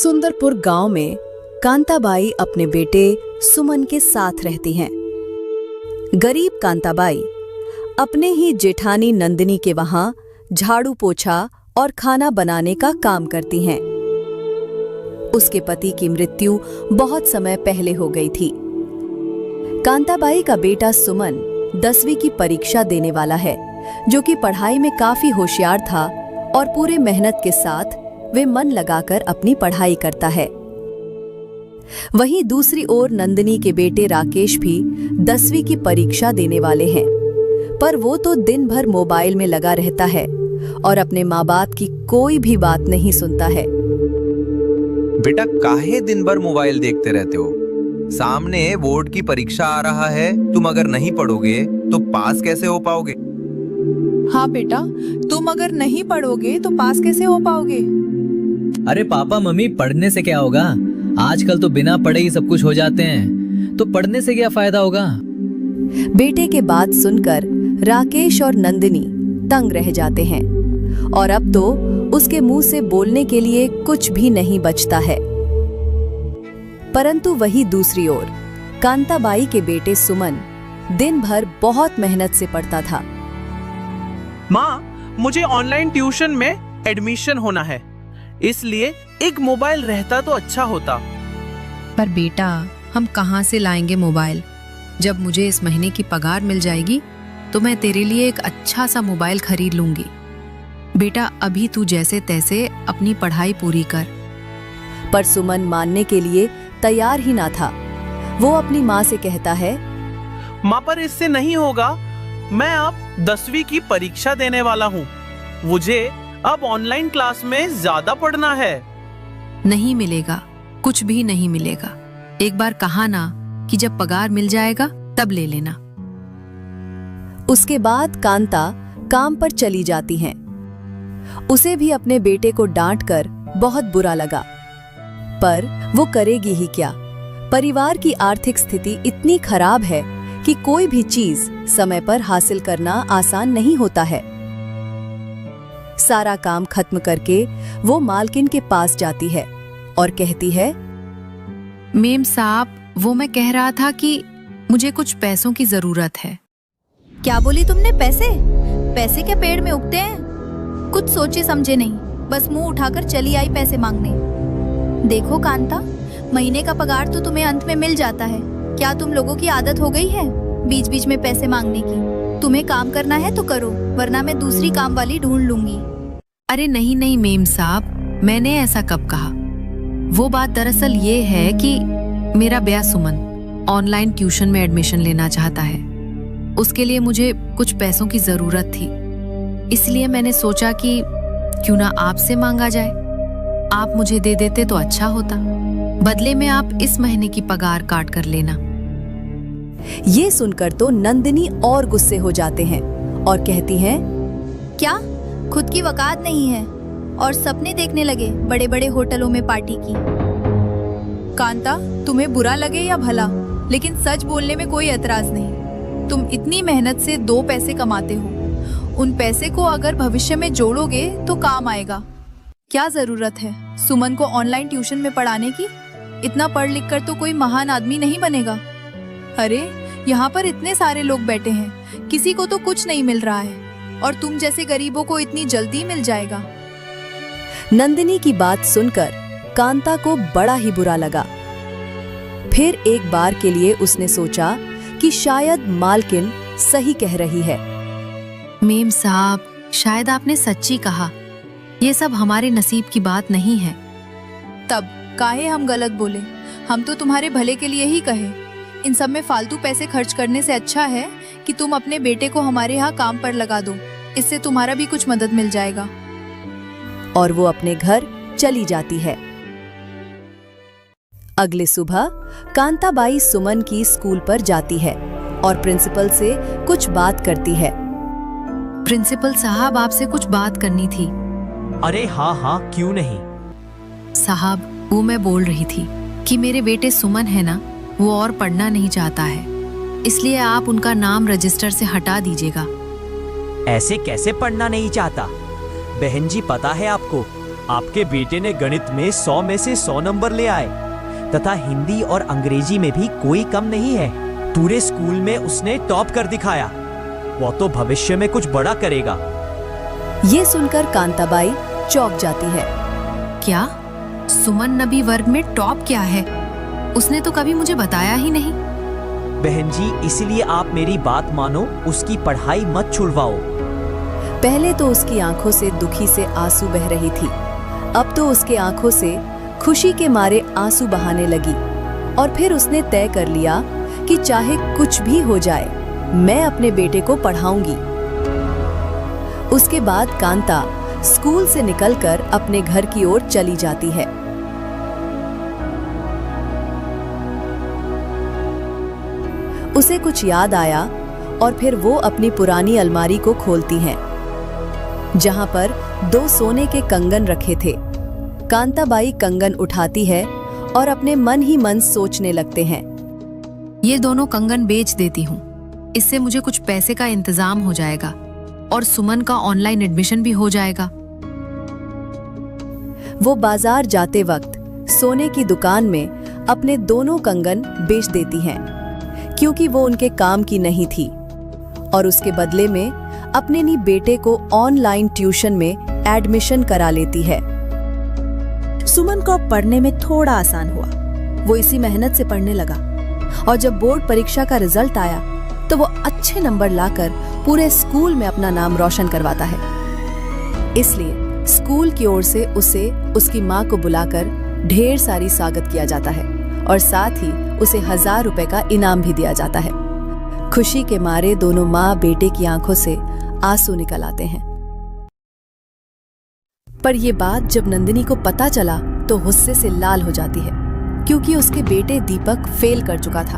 सुंदरपुर गांव में कांताबाई अपने बेटे सुमन के साथ रहती हैं। गरीब कांताबाई अपने ही जेठानी नंदिनी के वहां झाड़ू पोछा और खाना बनाने का काम करती हैं। उसके पति की मृत्यु बहुत समय पहले हो गई थी। कांताबाई का बेटा सुमन 10वीं की परीक्षा देने वाला है, जो कि पढ़ाई में काफी होशियार था और पूरे मेहनत के साथ वे मन लगाकर अपनी पढ़ाई करता है। वहीं दूसरी ओर नंदिनी के बेटे राकेश भी 10वीं की परीक्षा देने वाले हैं, पर वो तो दिन भर मोबाइल में लगा रहता है और अपने माँ बाप की कोई भी बात नहीं सुनता है। बेटा, काहे दिन भर मोबाइल देखते रहते हो? सामने बोर्ड की परीक्षा आ रहा है, तुम अगर नहीं पढ़ोगे तो पास कैसे हो पाओगे? हाँ बेटा, तुम अगर नहीं पढ़ोगे तो पास कैसे हो पाओगे? अरे पापा मम्मी, पढ़ने से क्या होगा? आजकल तो बिना पढ़े ही सब कुछ हो जाते हैं, तो पढ़ने से क्या फायदा होगा? बेटे के बात सुनकर राकेश और नंदिनी तंग रह जाते हैं और अब तो उसके मुंह से बोलने के लिए कुछ भी नहीं बचता है। परंतु वही दूसरी ओर कांताबाई के बेटे सुमन दिन भर बहुत मेहनत से पढ़ता था। माँ, मुझे ऑनलाइन ट्यूशन में एडमिशन होना है, इसलिए एक मोबाइल रहता तो अच्छा होता। पर बेटा, हम कहाँ से लाएंगे मोबाइल? जब मुझे इस महीने की पगार मिल जाएगी तो मैं तेरे लिए एक अच्छा सा मोबाइल खरीद लूंगी। बेटा, अभी तू जैसे तैसे अपनी पढ़ाई पूरी कर। पर सुमन मानने के लिए तैयार ही ना था। वो अपनी माँ से कहता है, माँ, पर इससे नहीं होगा। मैं अब 10वीं की परीक्षा देने वाला हूँ, मुझे अब ऑनलाइन क्लास में ज्यादा पढ़ना है। नहीं मिलेगा, कुछ भी नहीं मिलेगा। एक बार कहा ना कि जब पगार मिल जाएगा तब ले लेना। उसके बाद कांता काम पर चली जाती हैं। उसे भी अपने बेटे को डांटकर बहुत बुरा लगा, पर वो करेगी ही क्या? परिवार की आर्थिक स्थिति इतनी खराब है कि कोई भी चीज समय पर हासिल करना आसान नहीं होता है। सारा काम खत्म करके वो मालकिन के पास जाती है और कहती है, मेम साहब, वो मैं कह रहा था कि मुझे कुछ पैसों की जरूरत है। क्या बोली तुमने? पैसे? पैसे क्या पेड़ में उगते हैं? कुछ सोचे समझे नहीं, बस मुंह उठाकर चली आई पैसे मांगने। देखो कांता, महीने का पगार तो तुम्हें अंत में मिल जाता है। क्या तुम लोगों की आदत हो गई है बीच बीच में पैसे मांगने की? तुम्हें काम करना है तो करो, वरना मैं दूसरी काम वाली ढूंढ लूंगी। अरे नहीं नहीं मेम साहब, मैंने ऐसा कब कहा? वो बात दरअसल ये है कि मेरा बेटा सुमन ऑनलाइन ट्यूशन में एडमिशन लेना चाहता है। उसके लिए मुझे कुछ पैसों की जरूरत थी, इसलिए मैंने सोचा कि क्यों ना आपसे मांगा जाए। आप मुझे दे देते तो अच्छा होता। बदले में आप इस महीने की पगार काट कर लेना। ये सुनकर तो नंदिनी और गुस्से हो जाते हैं और कहती हैं, क्या खुद की वकात नहीं है और सपने देखने लगे बड़े बड़े होटलों में पार्टी की? कांता, तुम्हें बुरा लगे या भला, लेकिन सच बोलने में कोई एतराज नहीं। तुम इतनी मेहनत से 2 पैसे कमाते हो, उन पैसे को अगर भविष्य में जोड़ोगे तो काम आएगा। क्या जरूरत है सुमन को ऑनलाइन ट्यूशन में पढ़ाने की? इतना पढ़ लिख कर तो कोई महान आदमी नहीं बनेगा। अरे यहाँ पर इतने सारे लोग बैठे हैं, किसी को तो कुछ नहीं मिल रहा है और तुम जैसे गरीबों को इतनी जल्दी मिल जाएगा। नंदिनी की बात सुनकर कांता को बड़ा ही बुरा लगा। फिर एक बार के लिए उसने सोचा कि शायद मालकिन सही कह रही है। मेम साहब, शायद आपने सच्ची कहा। ये सब हमारे नसीब की बात नहीं है। तब काहे हम गलत बोले? हम तो तुम्हारे भले के लिए ही कहे। इन सब में फालतू पैसे खर्च करने से अच्छा है कि तुम अपने बेटे को हमारे यहाँ काम पर लगा दो, इससे तुम्हारा भी कुछ मदद मिल जाएगा। और वो अपने घर चली जाती है। अगले सुबह कांताबाई सुमन की स्कूल पर जाती है और प्रिंसिपल से कुछ बात करती है। प्रिंसिपल साहब, आपसे कुछ बात करनी थी। अरे हाँ हाँ, क्यों नहीं साहब, वो मैं बोल रही थी कि मेरे बेटे सुमन है ना, वो और पढ़ना नहीं चाहता है, इसलिए आप उनका नाम रजिस्टर से हटा दीजिएगा। ऐसे कैसे पढ़ना नहीं चाहता? बहन जी, पता है आपको, आपके बेटे ने गणित में 100 में से 100 नंबर ले आए तथा हिंदी और अंग्रेजी में भी कोई कम नहीं है। पूरे स्कूल में उसने टॉप कर दिखाया। वो तो भविष्य में कुछ बड़ा करेगा। ये सुनकर कांताबाई चौंक जाती है। क्या सुमन नबी वर्ग में टॉप क्या है? उसने तो कभी मुझे बताया ही नहीं। बहन जी, इसीलिए आप मेरी बात मानो, उसकी पढ़ाई मत छुड़वाओ। पहले तो उसकी आंखों से दुखी से आंसू बह रही थी, अब तो उसके आंखों से खुशी के मारे आंसू बहाने लगी। और फिर उसने तय कर लिया कि चाहे कुछ भी हो जाए, मैं अपने बेटे को पढ़ाऊंगी। उसके बाद कांता स्कूल से निकलकर अपने घर की ओर चली जाती है। उसे कुछ याद आया और फिर वो अपनी पुरानी अलमारी को खोलती हैं, जहां पर 2 सोने के कंगन रखे थे। कांताबाई कंगन उठाती है और अपने मन ही मन सोचने लगते हैं। ये दोनों कंगन बेच देती हूँ, इससे मुझे कुछ पैसे का इंतजाम हो जाएगा और सुमन का ऑनलाइन एडमिशन भी हो जाएगा। वो बाजार जाते वक्त सोने की दुकान में अपने दोनों कंगन बेच देती हैं, क्योंकि वो उनके काम की नहीं थी, और उसके बदले में अपने ही बेटे को ऑनलाइन ट्यूशन में एडमिशन करा लेती है। सुमन को अब पढ़ने में थोड़ा आसान हुआ। वो इसी मेहनत से पढ़ने लगा और जब बोर्ड परीक्षा का रिजल्ट आया तो वो अच्छे नंबर लाकर पूरे स्कूल में अपना नाम रोशन करवाता है। इसलिए स्कूल की ओर से उसे उसकी माँ को बुलाकर ढेर सारी स्वागत किया जाता है और साथ ही उसे 1000 रुपए का इनाम भी दिया जाता है। खुशी के मारे दोनों माँ बेटे की आंखों से आंसू निकल आते हैं। पर यह बात जब नंदिनी को पता चला तो गुस्से से लाल हो जाती है, क्योंकि उसके बेटे दीपक फेल कर चुका था।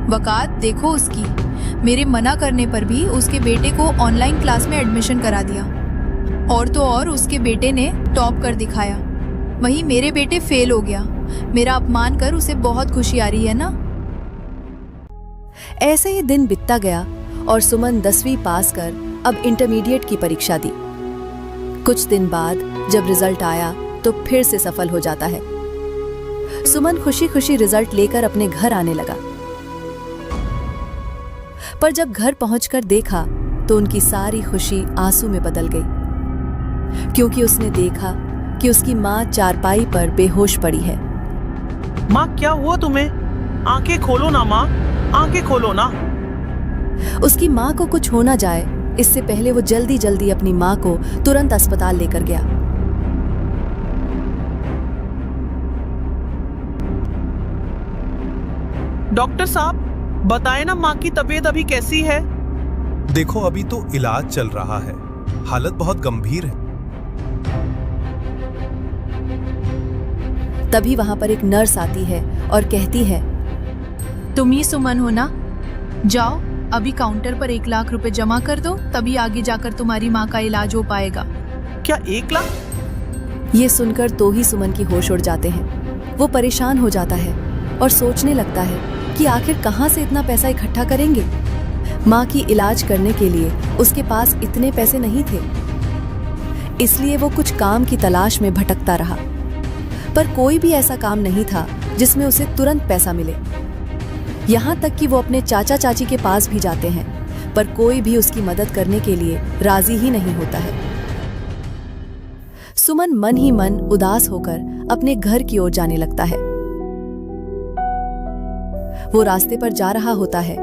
वकात देखो उसकी, मेरे मना करने पर भी उसके बेटे को ऑनलाइन क्लास में एडमिशन करा दिया, और तो और उसके बेटे ने टॉप कर दिखाया, वहीं मेरे बेटे फेल हो गया। मेरा अपमान कर उसे बहुत खुशी आ रही है ना। ऐसे ही दिन बीतता गया और सुमन 10वीं पास कर अब इंटरमीडिएट की परीक्षा दी। कुछ दिन बाद जब रिजल्ट आया तो फिर से सफल हो जाता है। सुमन खुशी खुशी रिजल्ट लेकर अपने घर आने लगा, पर जब घर पहुंचकर देखा तो उनकी सारी खुशी आंसू में बदल गई, क्योंकि उसने देखा कि उसकी माँ चारपाई पर बेहोश पड़ी है। माँ, क्या हुआ तुम्हें? आंखें खोलो ना माँ, आंखें खोलो ना। उसकी माँ को कुछ हो ना जाए, इससे पहले वो जल्दी जल्दी अपनी माँ को तुरंत अस्पताल लेकर गया। डॉक्टर साहब, बताएं ना माँ की तबीयत अभी कैसी है? देखो, अभी तो इलाज चल रहा है, हालत बहुत गंभीर है। तभी वहां पर एक नर्स आती है और कहती है, तुम ही सुमन हो ना? जाओ अभी काउंटर पर 1 लाख रुपए जमा कर दो, तभी आगे जाकर तुम्हारी माँ का इलाज हो पाएगा। क्या 1 लाख? ये सुनकर तो ही सुमन की होश उड़ जाते हैं। वो परेशान हो जाता है और सोचने लगता है कि आखिर कहाँ से इतना पैसा इकट्ठा करेंगे। माँ की इलाज करने के लिए उसके पास इतने पैसे नहीं थे, इसलिए वो कुछ काम की तलाश में भटकता रहा, पर कोई भी ऐसा काम नहीं था जिसमें उसे तुरंत पैसा मिले। यहाँ तक कि वो अपने चाचा चाची के पास भी जाते हैं, पर कोई भी उसकी मदद करने के लिए राजी ही नहीं होता है। सुमन मन ही मन उदास होकर अपने घर की ओर जाने लगता है। वो रास्ते पर जा रहा होता है,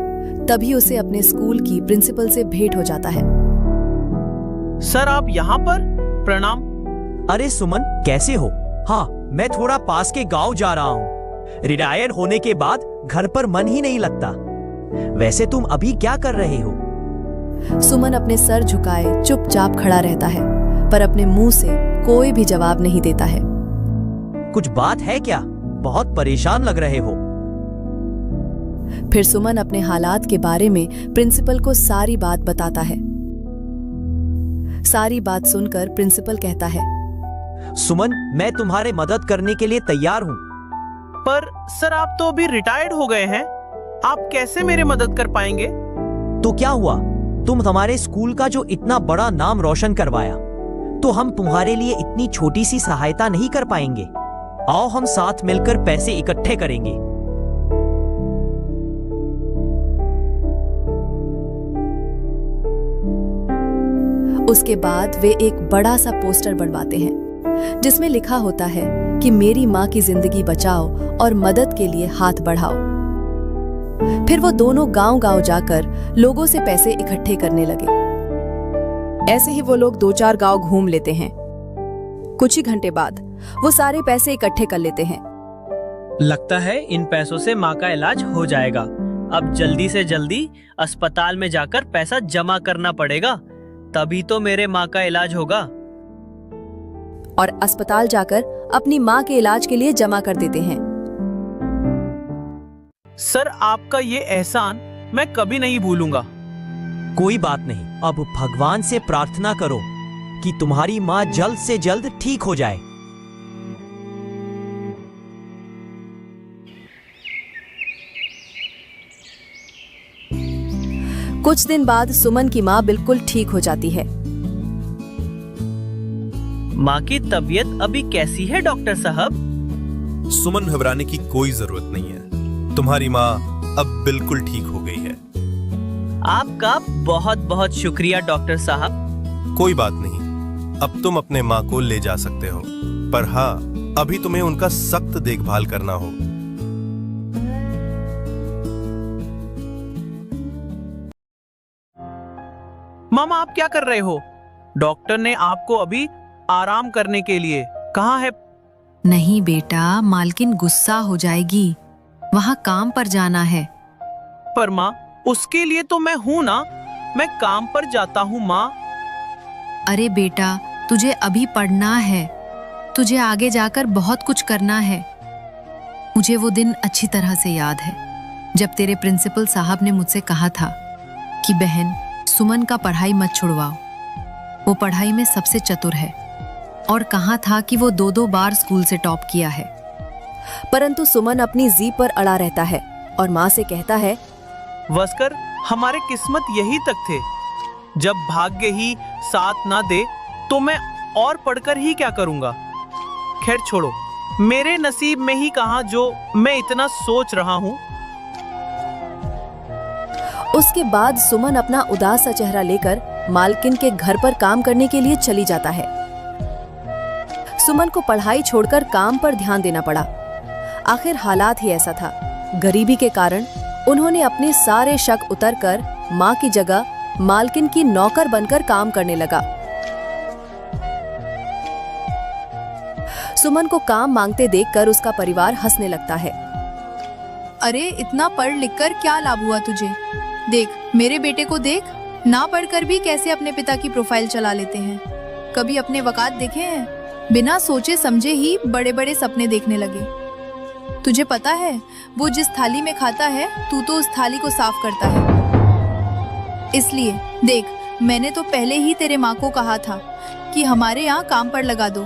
तभी उसे अपने स्कूल की प्रिंसिपल से भेंट हो जाता है। सर, आप यहाँ पर? प्रणाम। अरे सुमन, कैसे हो? हाँ, मैं थोड़ा पास के गांव जा रहा हूँ। रिटायर होने के बाद घर पर मन ही नहीं लगता। वैसे तुम अभी क्या कर रहे हो? सुमन अपने सर झुकाए चुपचाप खड़ा रहता है, पर अपने मुंह से कोई भी जवाब नहीं देता है। कुछ बात है क्या? बहुत परेशान लग रहे हो। फिर सुमन अपने हालात के बारे में प्रिंसिपल को सारी बात बताता है। सारी बात सुनकर प्रिंसिपल कहता है, सुमन, मैं तुम्हारे मदद करने के लिए तैयार हूँ। पर सर, आप तो अभी रिटायर्ड हो गए हैं, आप कैसे मेरी मदद कर पाएंगे? तो क्या हुआ? तुम हमारे स्कूल का जो इतना बड़ा नाम रोशन करवाया, तो हम तुम्हारे लिए इतनी छोटी सी सहायता नहीं कर पाएंगे। आओ हम साथ मिलकर पैसे इकट्ठे करेंगे। उसके बाद वे एक बड़ा सा पोस्टर बनवाते हैं जिसमें लिखा होता है कि मेरी माँ की जिंदगी बचाओ और मदद के लिए हाथ बढ़ाओ। फिर वो दोनों गांव-गांव जाकर लोगों से पैसे इकट्ठे करने लगे। ऐसे ही वो लोग 2-4 गांव घूम लेते हैं। कुछ ही घंटे बाद वो सारे पैसे इकट्ठे कर लेते हैं। लगता है इन पैसों से माँ का इलाज हो जाएगा। अब जल्दी से जल्दी अस्पताल में जाकर पैसा जमा करना पड़ेगा, तभी तो मेरे माँ का इलाज होगा। और अस्पताल जाकर अपनी माँ के इलाज के लिए जमा कर देते हैं। सर, आपका ये एहसान मैं कभी नहीं भूलूंगा। कोई बात नहीं, अब भगवान से प्रार्थना करो कि तुम्हारी माँ जल्द से जल्द ठीक हो जाए। कुछ दिन बाद सुमन की माँ बिल्कुल ठीक हो जाती है। माँ की तबीयत अभी कैसी है डॉक्टर साहब? सुमन, घबराने की कोई जरूरत नहीं है। तुम्हारी माँ अब बिल्कुल ठीक हो गई है। आपका बहुत बहुत शुक्रिया डॉक्टर साहब। कोई बात नहीं, अब तुम अपने माँ को ले जा सकते हो, पर हाँ, अभी तुम्हें उनका सख्त देखभाल करना हो। मामा, आप क्या कर रहे हो? डॉक्टर ने आपको अभी आराम करने के लिए कहा है। नहीं बेटा, मालकिन गुस्सा हो जाएगी, वहाँ काम पर जाना है। पर माँ, उसके लिए तो मैं हूँ ना, मैं काम पर जाता हूँ माँ। अरे बेटा, तुझे अभी पढ़ना है, तुझे आगे जाकर बहुत कुछ करना है। मुझे वो दिन अच्छी तरह से याद है जब तेरे प्रिंसिपल साहब ने मुझसे कहा था कि बहन, सुमन का पढ़ाई मत छुड़वाओ, वो पढ़ाई में सबसे चतुर है, और कहा था कि वो 2-2 बार स्कूल से टॉप किया है। परंतु सुमन अपनी जीभ पर अड़ा रहता है और माँ से कहता है, वस्कर, हमारे किस्मत यही तक थे। जब भाग्य ही साथ ना दे तो मैं और पढ़कर ही क्या करूंगा। खैर छोड़ो, मेरे नसीब में ही कहा जो मैं इतना सोच रहा हूँ। उसके बाद सुमन अपना उदास सा चेहरा लेकर मालकिन के घर पर काम करने के लिए चली जाता है। सुमन को पढ़ाई छोड़कर काम पर ध्यान देना पड़ा। आखिर हालात ही ऐसा था। गरीबी के कारण उन्होंने अपने सारे शक उतरकर माँ की जगह मालकिन की नौकर बनकर काम करने लगा। सुमन को काम मांगते देखकर उसका परिवार हंसने लगता है। अरे, इतना पढ़ लिख कर क्या लाभ हुआ तुझे? देख, मेरे बेटे को देख, ना पढ़कर भी कैसे अपने पिता की प्रोफाइल चला लेते हैं। कभी अपने वकात देखे हैं? बिना सोचे समझे ही बड़े बड़े सपने देखने लगे। तुझे पता है, वो जिस थाली में खाता है, तू तो उस थाली को साफ करता है। इसलिए देख, मैंने तो पहले ही तेरे माँ को कहा था कि हमारे यहाँ काम पर लगा दो,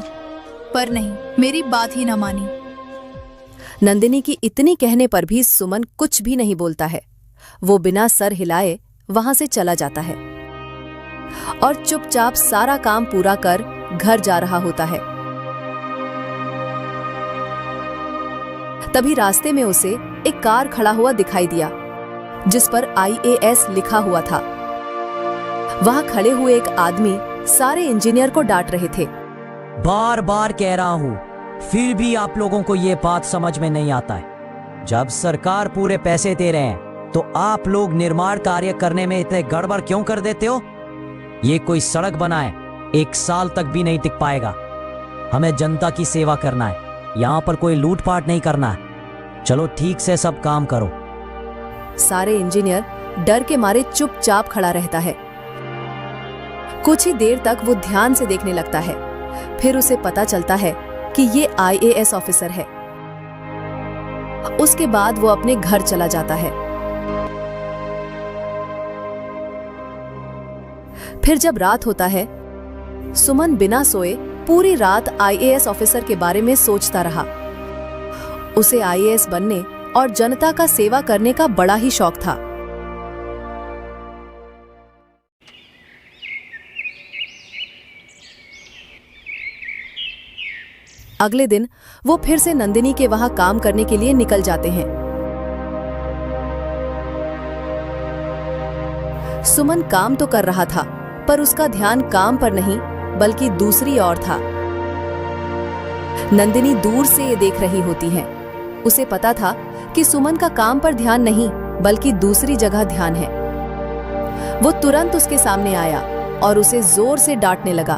पर नहीं, मेरी बात ही न मानी। नंदिनी की इतनी कहने पर भी सुमन कुछ भी नहीं बोलता है। वो बिना सर हिलाए वहां से चला जाता है और चुपचाप सारा काम पूरा कर घर जा रहा होता है। तभी रास्ते में उसे एक कार खड़ा हुआ दिखाई दिया जिस पर IAS लिखा हुआ था। वहां खड़े हुए एक आदमी सारे इंजीनियर को डांट रहे थे। बार बार कह रहा हूं, फिर भी आप लोगों को ये बात समझ में नहीं आता है। जब सरकार पूरे पैसे दे रहे हैं तो आप लोग निर्माण कार्य करने में इतने गड़बड़ क्यों कर देते हो? ये कोई सड़क बनाए 1 साल तक भी नहीं टिक पाएगा। हमें जनता की सेवा करना है, यहाँ पर कोई लूटपाट नहीं करना है। चलो ठीक से सब काम करो। सारे इंजीनियर डर के मारे चुपचाप खड़ा रहता है। कुछ ही देर तक वो ध्यान से देखने लगता है। फिर उसे पता चलता है कि ये IAS ऑफिसर है। उसके बाद वो अपने घर चला जाता है। फिर जब रात होता है, सुमन बिना सोए पूरी रात IAS ऑफिसर के बारे में सोचता रहा। उसे IAS बनने और जनता का सेवा करने का बड़ा ही शौक था। अगले दिन वो फिर से नंदिनी के वहां काम करने के लिए निकल जाते हैं। सुमन काम तो कर रहा था, पर उसका ध्यान काम पर नहीं बल्कि दूसरी ओर था। नंदिनी दूर से ये देख रही होती है। उसे पता था कि सुमन का काम पर ध्यान नहीं बल्कि दूसरी जगह ध्यान है। वो तुरंत उसके सामने आया और उसे जोर से डांटने लगा।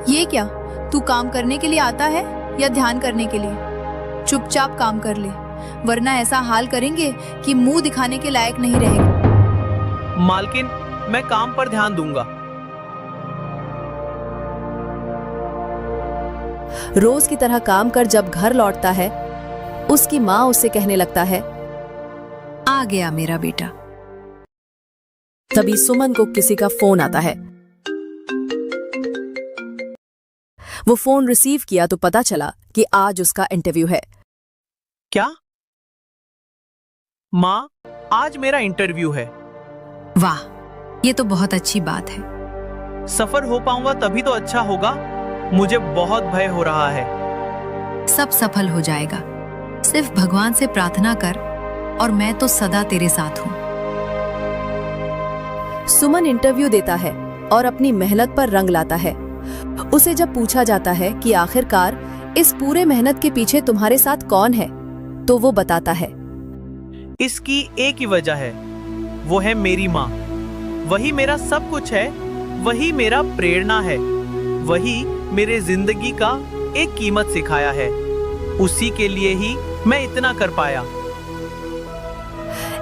ये क्या, तू काम करने के लिए आता है या ध्यान करने के लिए? चुपचाप काम कर ले, वरना ऐसा हाल करेंगे कि मुंह दिखाने के लायक नहीं रहेगा। मालकिन, मैं काम पर ध्यान दूंगा। रोज की तरह काम कर जब घर लौटता है, उसकी माँ उससे कहने लगता है, आ गया मेरा बेटा। तभी सुमन को किसी का फोन आता है। वो फोन रिसीव किया तो पता चला कि आज उसका इंटरव्यू है। क्या? माँ, आज मेरा इंटरव्यू है। वाह, ये तो बहुत अच्छी बात है। सफर हो पाऊंगा तभी तो अच्छा होगा। मुझे बहुत भय हो रहा है। सब सफल हो जाएगा, सिर्फ भगवान से प्रार्थना कर और मैं तो सदा तेरे साथ हूँ। सुमन इंटरव्यू देता है और अपनी मेहनत पर रंग लाता है। उसे जब पूछा जाता है कि आखिरकार इस पूरे मेहनत के पीछे तुम्हारे साथ कौन है, तो वो बताता है, इसकी एक ही वजह है, वो है मेरी माँ। वही मेरा सब कुछ है, वही मेरा प्रेरणा है, वही मेरे जिंदगी का एक कीमत सिखाया है। उसी के लिए ही मैं इतना कर पाया।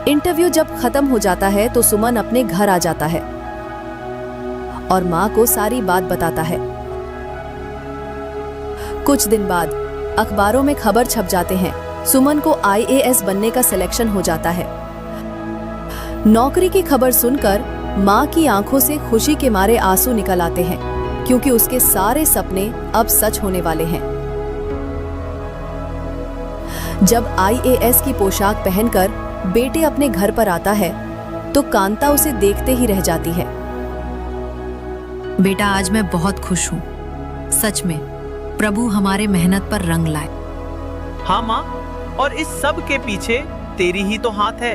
इंटरव्यू जब खत्म हो जाता है तो सुमन अपने घर आ जाता है और माँ को सारी बात बताता है। कुछ दिन बाद अखबारों में खबर छप जाते हैं, सुमन को IAS बनने का सिलेक्शन हो जाता है। नौकरी की खबर सुनकर माँ की आंखों से खुशी के मारे आंसू निकल आते हैं, क्योंकि उसके सारे सपने अब सच होने वाले हैं। जब IAS की पोशाक पहनकर बेटे अपने घर पर आता है तो कांता उसे देखते ही रह जाती है। बेटा, आज मैं बहुत खुश हूँ। सच में प्रभु हमारे मेहनत पर रंग लाए। हाँ माँ, और इस सब के पीछे तेरी ही तो हाथ है।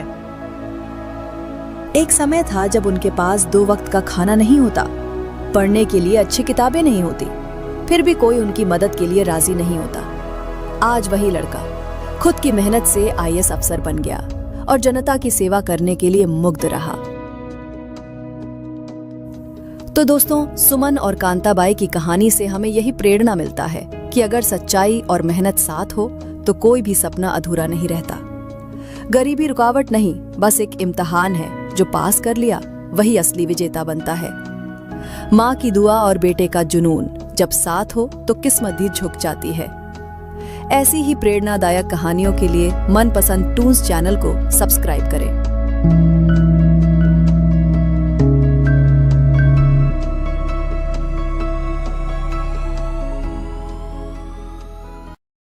एक समय था जब उनके पास 2 वक्त का खाना नहीं होता, पढ़ने के लिए अच्छी किताबें नहीं होती, फिर भी कोई उनकी मदद के लिए राजी नहीं होता। आज वही लड़का खुद की मेहनत से IAS अफसर बन गया और जनता की सेवा करने के लिए मुग्ध रहा। तो दोस्तों, सुमन और कांताबाई की कहानी से हमें यही प्रेरणा मिलता है कि अगर सच्चाई और मेहनत साथ हो तो कोई भी सपना अधूरा नहीं रहता। गरीबी रुकावट नहीं, बस एक इम्तिहान है। जो पास कर लिया वही असली विजेता बनता है। माँ की दुआ और बेटे का जुनून जब साथ हो तो किस्मत भी झुक जाती है। ऐसी ही प्रेरणादायक कहानियों के लिए मनपसंद टून्स चैनल को सब्सक्राइब करें।